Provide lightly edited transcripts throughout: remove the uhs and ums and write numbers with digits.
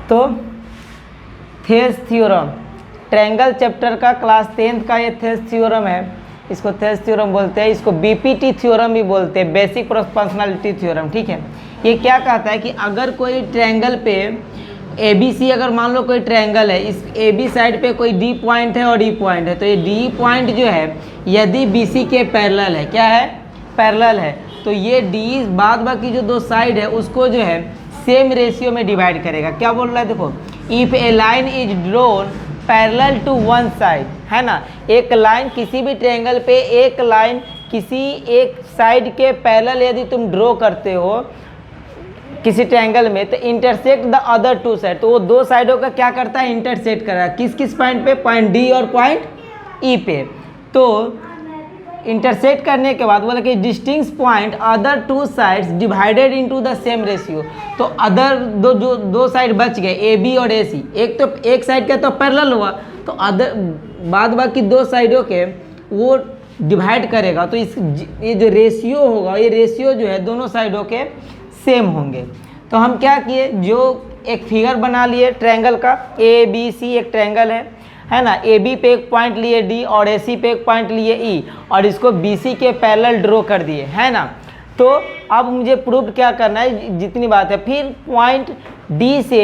तो थेस theorem, triangle chapter का class 10th का ये थेस थ्योरम है, इसको थेस थ्योरम बोलते हैं, इसको बीपीटी थ्योरम भी बोलते हैं, बेसिक प्रोपोर्शनलिटी थ्योरम। ठीक है, ये क्या कहता है कि अगर कोई ट्रायंगल पे ABC, अगर मान लो कोई ट्रायंगल है, इस AB साइड पे कोई D पॉइंट है और E पॉइंट है, तो ये D पॉइंट जो है यदि BC के पैरेलल है, क्या है, पैरेलल है, तो ये D बाद बाकी जो दो साइड है उसको जो है सेम रेशियो में डिवाइड करेगा। क्या बोल रहा है, देखो, if a line is drawn parallel to one side, है ना, एक लाइन किसी भी ट्रायंगल पे एक लाइन किसी एक साइड के पैरेलल यदि तुम ड्रॉ करते हो किसी ट्रायंगल में, तो intersect the other two side, तो वो दो साइडों का क्या करता है, इंटरसेक्ट कर रहा है, किस किस पॉइंट पे, पॉइंट डी और पॉइंट ई पे। तो इंटरसेक्ट करने के बाद बोला कि distinct point other two sides divided into the same ratio, तो अदर दो साइड बच गए, ए बी और ए सी, एक तो एक साइड का तो पैरेलल हुआ, तो अदर बाद बाकी दो साइडों के वो डिवाइड करेगा, तो इस ये जो रेशियो होगा, ये रेशियो जो है दोनों साइडों के सेम होंगे। तो हम क्या किए, जो एक फिगर बना लिए ट्रायंगल का, ए बी सी एक ट्रायंगल है ना, ए बी पे एक पॉइंट लिए डी और ए सी पे एक पॉइंट लिए ई, और इसको बी सी के पैरेलल ड्रॉ कर दिए, है ना। तो अब मुझे प्रूव क्या करना है, जितनी बात है, फिर पॉइंट डी से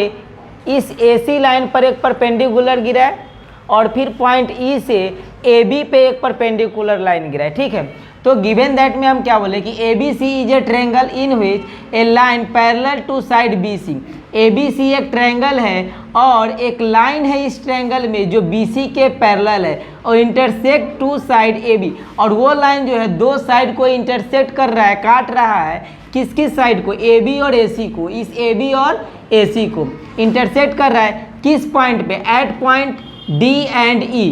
इस ए सी लाइन पर एक परपेंडिकुलर गिरा है और फिर पॉइंट ई से ए बी पे एक परपेंडिकुलर लाइन गिरा है। ठीक है, तो गिवन दैट में हम क्या बोले कि A B C is a triangle in which a line parallel to side B C, A B C एक ट्रायंगल है और एक लाइन है इस ट्रायंगल में जो बी सी के पैरेलल है और intersect two side A B, और वो लाइन जो है दो साइड को इंटरसेक्ट कर रहा है, काट रहा है, किस किस साइड को, ए बी और ए सी को, इस ए बी और ए सी को इंटरसेक्ट कर रहा है, किस पॉइंट पे, at point D and E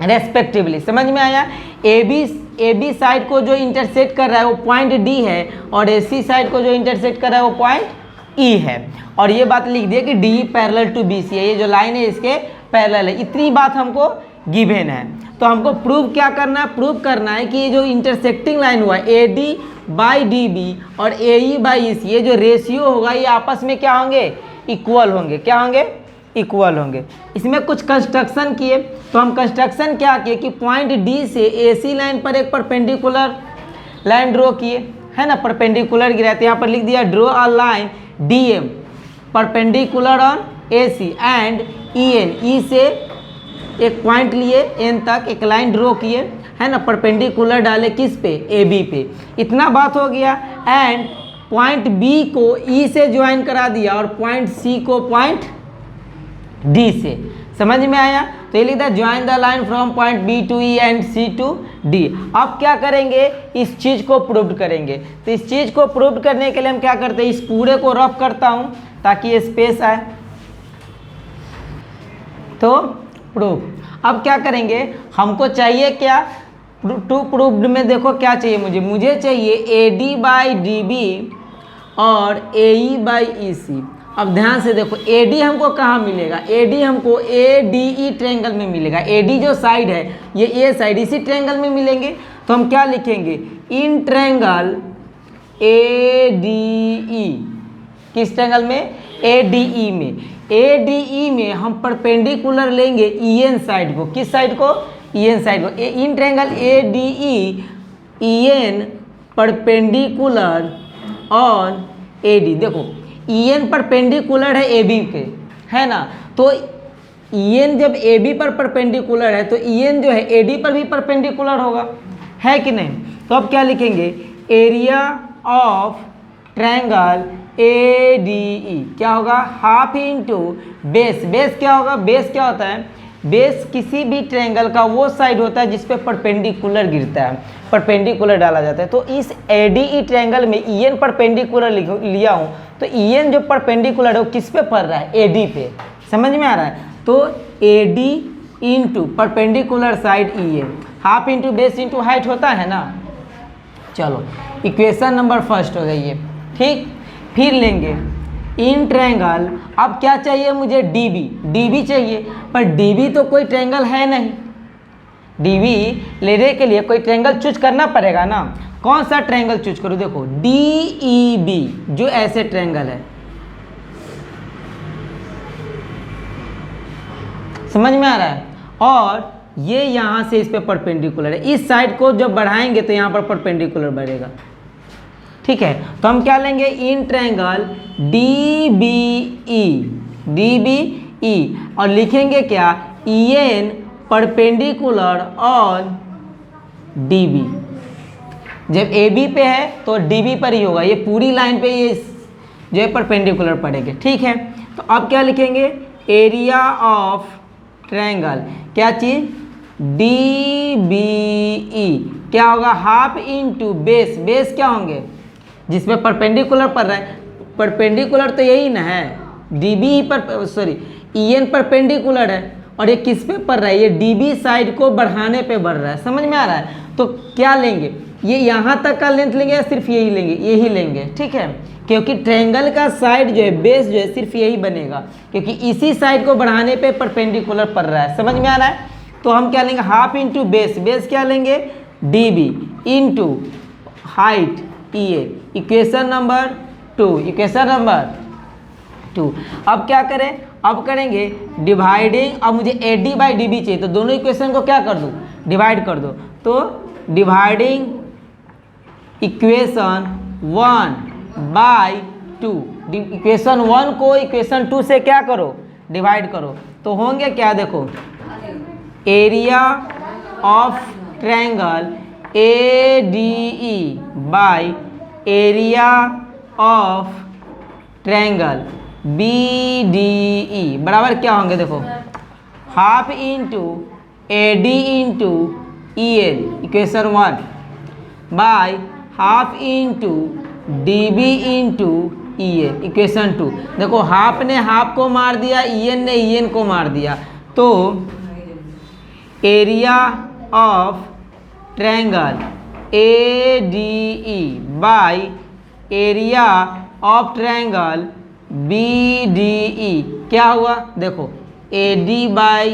respectively. समझ में आया, ए बी साइड को जो इंटरसेक्ट कर रहा है वो पॉइंट डी है और ए सी साइड को जो इंटरसेक्ट कर रहा है वो पॉइंट ई है, और ये बात लिख दिए कि D parallel to B C है, ये जो लाइन है इसके पैरेलल है। इतनी बात हमको गिवन है, तो हमको प्रूव क्या करना है, प्रूव करना है कि ये जो इंटरसेक्टिंग लाइन हुआ A D by D B और ए ई बाई ई सी, ये जो रेशियो होगा ये आपस में क्या होंगे, इक्वल होंगे। क्या होंगे, इक्वल होंगे। इसमें कुछ कंस्ट्रक्शन किए, तो हम कंस्ट्रक्शन क्या किए कि पॉइंट डी से ए सी लाइन पर एक परपेंडिकुलर लाइन ड्रॉ किए, है ना, परपेंडिकुलर गिरा, तो यहाँ पर लिख दिया draw a line D M perpendicular on A C and E N, E से एक पॉइंट लिए एन तक एक लाइन ड्रॉ किए, है ना, परपेंडिकुलर डाले किस पे, ए बी पे। इतना बात हो गया, एंड पॉइंट बी को ई से ज्वाइन करा दिया और पॉइंट सी को पॉइंट डी से। समझ में आया, तो ये लिखा join the line from point B to E and C to D. अब क्या करेंगे, इस चीज़ को प्रूव करेंगे, तो इस चीज़ को प्रूव करने के लिए हम क्या करते हैं, इस पूरे को रफ करता हूँ ताकि ये स्पेस आए, तो प्रूफ। अब क्या करेंगे, हमको चाहिए क्या, टू प्रूव्ड में देखो क्या चाहिए मुझे चाहिए A D by D B और ए ई बाई ई सी। अब ध्यान से देखो, ए डी हमको कहाँ मिलेगा, ए डी हमको ए डी ई ट्रायंगल में मिलेगा, ए डी जो साइड है ये ए साइड इसी ट्रायंगल में मिलेंगे, तो हम क्या लिखेंगे, इन ट्रायंगल ए डी ई, किस ट्रायंगल में, ए डी ई में, ए डी ई में हम परपेंडिकुलर लेंगे ई एन साइड को, किस साइड को, ई एन साइड को, in triangle A D E N perpendicular on A D. देखो ई एन परपेंडिकुलर है ए बी के, है ना, तो ई एन जब ए बी पर परपेंडिकुलर है तो ई एन जो है ए डी पर भी परपेंडिकुलर होगा, है कि नहीं। तो अब क्या लिखेंगे, area of triangle A D ई क्या होगा, हाफ इंटू बेस। बेस क्या होगा, बेस क्या होता है, बेस किसी भी ट्रायंगल का वो साइड होता है जिस पे परपेंडिकुलर गिरता है, परपेंडिकुलर डाला जाता है। तो इस ए डी ई ट्रायंगल में ई एन परपेंडिकुलर लिया हूँ, तो ई एन जो परपेंडिकुलर है वो किस पे पड़ रहा है, ए डी पे। समझ में आ रहा है, तो A D into perpendicular side E N, half into base into height होता है ना। चलो इक्वेशन नंबर फर्स्ट हो गई है, ठीक। फिर लेंगे इन ट्रायंगल, अब क्या चाहिए मुझे, डी बी, डी बी चाहिए, पर डी बी तो कोई ट्रायंगल है नहीं, डी बी लेने के लिए कोई ट्रायंगल चूज करना पड़ेगा ना। कौन सा ट्रायंगल चूज करूँ, देखो डी ई बी जो ऐसे ट्रायंगल है, समझ में आ रहा है। और ये यहाँ से इस पे परपेंडिकुलर है, इस साइड को जब बढ़ाएंगे तो यहाँ पर परपेंडिकुलर बढ़ेगा। ठीक है, तो हम क्या लेंगे, इन ट्रायंगल DBE और लिखेंगे क्या, EN परपेंडिकुलर ऑन DB। जब AB पे है तो DB पर ही होगा, ये पूरी लाइन पे ये जो है परपेंडिकुलर पड़ेंगे। ठीक है, तो अब क्या लिखेंगे, एरिया ऑफ ट्रायंगल, क्या चीज़, DBE क्या होगा, हाफ इंटू बेस, बेस क्या होंगे, जिसमें परपेंडिकुलर पड़ रहा है, परपेंडिकुलर तो यही ना है, DBE पर सॉरी EN परपेंडिकुलर है और ये किस पे पड़ रहा है, ये DB साइड को बढ़ाने पे बढ़ रहा है। समझ में आ रहा है। तो क्या लेंगे, ये यहाँ तक का लेंथ लेंगे या सिर्फ यही लेंगे, यही लेंगे। ठीक है, क्योंकि ट्रायंगल का साइड जो है, बेस जो है सिर्फ यही बनेगा, क्योंकि इसी साइड को बढ़ाने पे परपेंडिकुलर पड़ रहा है। समझ में आ रहा है। तो हम क्या लेंगे, हाफ इंटू बेस, बेस क्या लेंगे, DB into height EA, equation number 2, equation number 2। अब क्या करें, अब करेंगे डिवाइडिंग, अब मुझे AD बाई DB चाहिए, तो दोनों इक्वेशन को क्या कर दूँ, डिवाइड कर दो। तो डिवाइडिंग इक्वेशन 1 बाई 2, इक्वेशन 1 को इक्वेशन 2 से क्या करो, डिवाइड करो, तो होंगे क्या, देखो, area of triangle ADE by area of triangle BDE बराबर क्या होंगे, देखो, half into AD into EN equation 1 by half into DB into EN equation 2। देखो, हाफ ने हाफ को मार दिया, EN ने EN को मार दिया, तो area of triangle ADE by area of triangle BDE क्या हुआ, देखो, AD by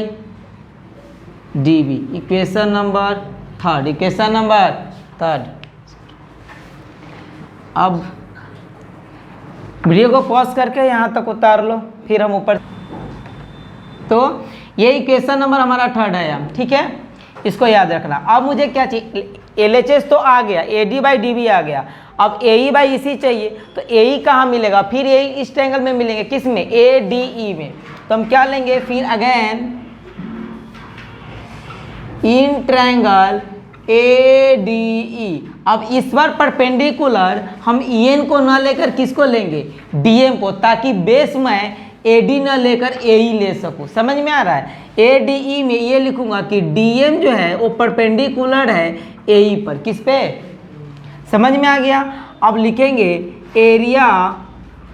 DB equation number 3, equation number 3। अब वीडियो को पॉज करके यहाँ तक उतार लो, फिर हम ऊपर। तो ये इक्वेशन नंबर हमारा 3 है। ठीक है, इसको याद रखना। अब मुझे क्या चाहिए, LHS तो आ गया, AD बाई DB आ गया, अब AE बाई EC चाहिए, तो AE कहाँ मिलेगा, फिर AE इस ट्रायंगल में मिलेंगे, किस में, ADE में। तो हम क्या लेंगे, फिर अगेन इन ट्रायंगल ADE। अब इस बार परपेंडिकुलर हम EN को ना लेकर किसको लेंगे, DM को, ताकि बेस में AD ना लेकर AE ले सकूं। समझ में आ रहा है। ADE में ये लिखूंगा कि DM जो है वो परपेंडिकुलर है AE पर, किस पे, समझ में आ गया। अब लिखेंगे area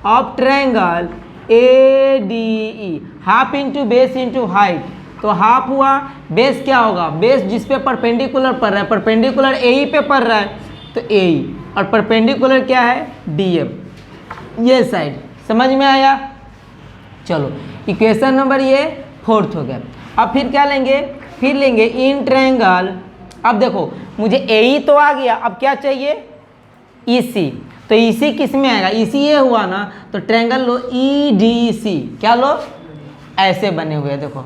of triangle ADE, half into base into height, तो हाफ हुआ, बेस क्या होगा, बेस जिस पे परपेंडिकुलर पड़ रहा है, परपेंडिकुलर AE पे पड़ रहा है तो AE, और परपेंडिकुलर क्या है, DM, ये साइड। समझ में आया। चलो, इक्वेशन नंबर ये 4 हो गया। अब फिर क्या लेंगे, फिर लेंगे इन ट्रायंगल, अब देखो मुझे AE तो आ गया, अब क्या चाहिए, EC, तो EC किस में आएगा, EC ये हुआ ना, तो ट्रायंगल लो EDC, क्या लो, ऐसे बने हुए देखो,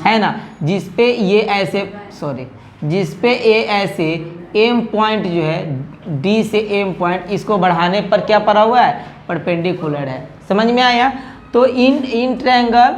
है ना, जिस पे ये ऐसे, सॉरी, जिस पे ये ऐसे M पॉइंट जो है, D से M पॉइंट, इसको बढ़ाने पर क्या पड़ा हुआ है, परपेंडिकुलर है। समझ में आया। तो इन ट्रायंगल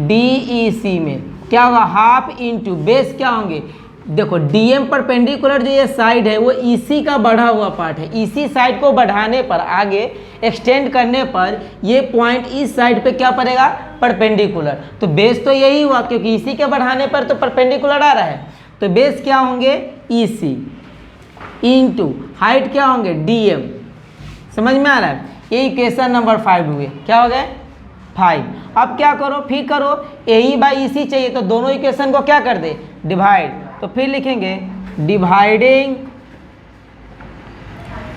DEC में क्या होगा, हाफ इंटू बेस क्या होंगे, देखो DM परपेंडिकुलर जो ये साइड है वो EC का बढ़ा हुआ पार्ट है, EC साइड को बढ़ाने पर, आगे एक्सटेंड करने पर ये पॉइंट इस साइड पे क्या पड़ेगा, परपेंडिकुलर। तो बेस तो यही हुआ, क्योंकि EC के बढ़ाने पर तो परपेंडिकुलर आ रहा है, तो बेस क्या होंगे EC इंटू हाइट क्या होंगे DM। समझ में आ रहा है। ये इक्वेशन नंबर 5 हुए, क्या हो गए 5। अब क्या करो, फिर करो AE बाई EC चाहिए, तो दोनों इक्वेशन को क्या कर दे, डिवाइड। तो फिर लिखेंगे डिवाइडिंग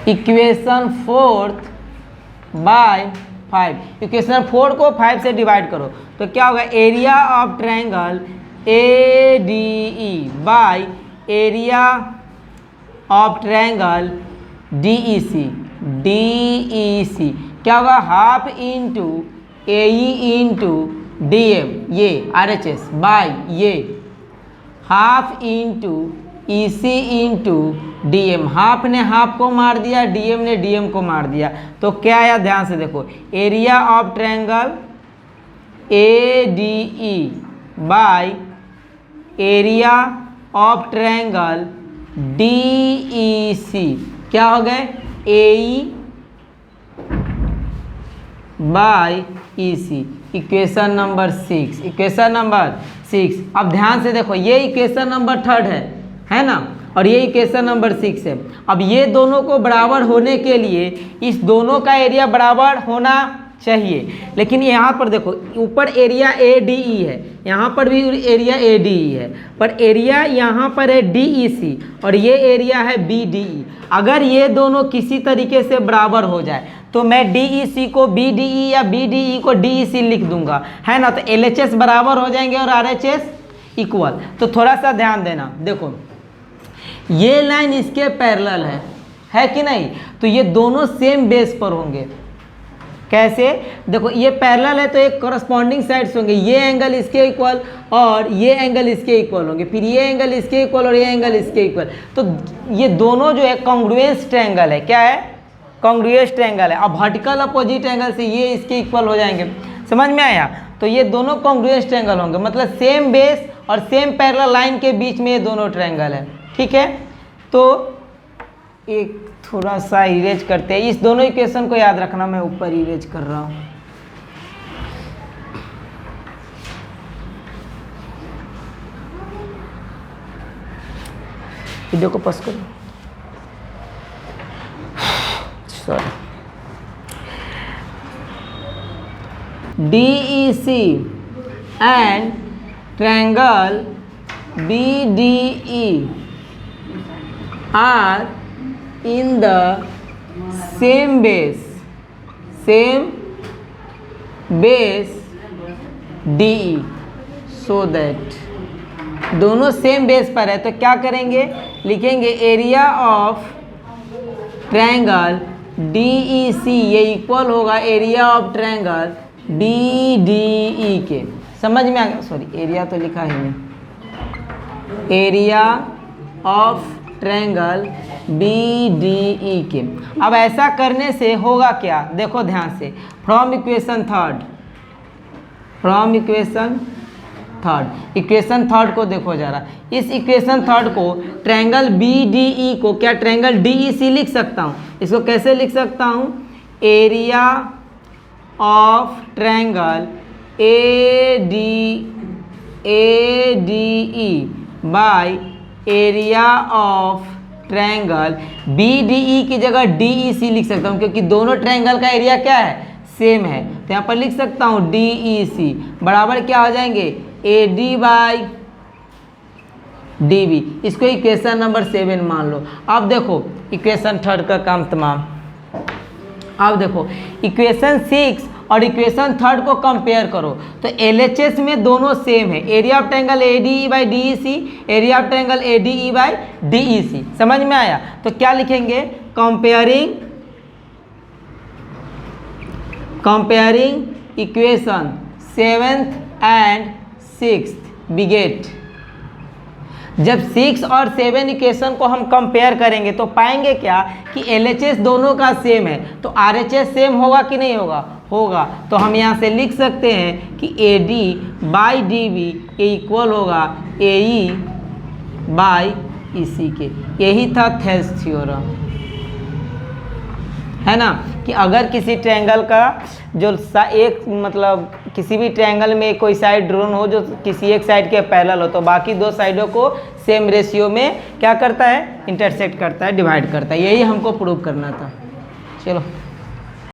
इक्वेशन 4 बाय 5, इक्वेशन 4 को 5 से डिवाइड करो, तो क्या होगा, area of triangle ADE by area of triangle DEC क्या होगा, half into AE into DM ये RHS बाय ये half into EC into DM, half ने हाफ को मार दिया, DM ने DM को मार दिया, तो क्या आया ध्यान से देखो, area of triangle ADE by area of triangle DEC क्या हो गए, AE by EC। Equation number 6, equation number 6। अब ध्यान से देखो, ये इक्वेशन नंबर 3 है ना, और ये इक्वेशन नंबर 6 है। अब ये दोनों को बराबर होने के लिए इस दोनों का एरिया बराबर होना चाहिए, लेकिन यहाँ पर देखो ऊपर एरिया ADE है, यहाँ पर भी एरिया ADE है, पर एरिया यहाँ पर है DEC और ये एरिया है BDE। अगर ये दोनों किसी तरीके से बराबर हो जाए तो मैं DEC को BDE या BDE को DEC लिख दूंगा, है ना, तो LHS बराबर हो जाएंगे और RHS इक्वल। तो थोड़ा सा ध्यान देना, देखो ये लाइन इसके पैरेलल है कि नहीं, तो ये दोनों सेम बेस पर होंगे। कैसे, देखो ये पैरेलल है तो एक कॉरस्पॉन्डिंग साइड्स होंगे, ये एंगल इसके इक्वल और ये एंगल इसके इक्वल होंगे, फिर ये एंगल इसके इक्वल और ये एंगल इसके इक्वल, तो ये दोनों जो है कॉन्ग्रुएंस ट्रायंगल है। क्या है, कॉन्ग्रुएंस ट्रायंगल है। अब वर्टिकल अपोजिट एंगल से ये इसके इक्वल हो जाएंगे, समझ में आया, तो ये दोनों कॉन्ग्रुएंस ट्रायंगल होंगे, मतलब सेम बेस और सेम पैरेलल लाइन के बीच में ये दोनों ट्रायंगल है। ठीक है, तो एक थोड़ा सा इरेज करते हैं, इस दोनों इक्वेशन को याद रखना, मैं ऊपर इरेज कर रहा हूँ। वीडियो को पॉज करो, sorry. DEC and triangle BDE are in the same base DE, so that दोनों सेम बेस पर है, तो क्या करेंगे, लिखेंगे एरिया ऑफ ट्रायंगल DEC ये इक्वल होगा एरिया ऑफ ट्रायंगल BDE के। समझ में आ गया, सॉरी एरिया तो लिखा ही नहीं, एरिया ऑफ ट्रायंगल BDE के। अब ऐसा करने से होगा क्या, देखो ध्यान से, फ्रॉम इक्वेशन थर्ड को देखो जरा, इस इक्वेशन थर्ड को ट्रायंगल BDE को क्या ट्रायंगल DEC लिख सकता हूँ, इसको कैसे लिख सकता हूँ, area of triangle ADE by area of triangle BDE की जगह DEC लिख सकता हूँ, क्योंकि दोनों ट्रायंगल का एरिया क्या है, सेम है, तो यहाँ पर लिख सकता हूँ DEC बराबर क्या हो जाएंगे, AD बाय DB। इसको इक्वेशन नंबर 7 मान लो। अब देखो इक्वेशन थर्ड का काम तमाम। अब देखो इक्वेशन 6 और इक्वेशन थर्ड को कंपेयर करो, तो LHS में दोनों सेम है, area of triangle ADE by DEC, area of triangle ADE by DEC। समझ में आया, तो क्या लिखेंगे, comparing equation 7th and 6th बिगेट। जब 6 और 7 इक्वेशन को हम कंपेयर करेंगे तो पाएंगे क्या कि LHS दोनों का सेम है, तो RHS सेम होगा कि नहीं होगा। तो हम यहाँ से लिख सकते हैं कि AD बाई DB ये इक्वल होगा AE बाई EC के। यही था थेल्स थ्योरम, है ना, कि अगर किसी ट्रायंगल का जो एक मतलब किसी भी ट्रायंगल में कोई साइड ड्रोन हो जो किसी एक साइड के पैरेलल हो, तो बाकी दो साइडों को सेम रेशियो में क्या करता है, इंटरसेक्ट करता है, डिवाइड करता है। यही हमको प्रूव करना था। चलो।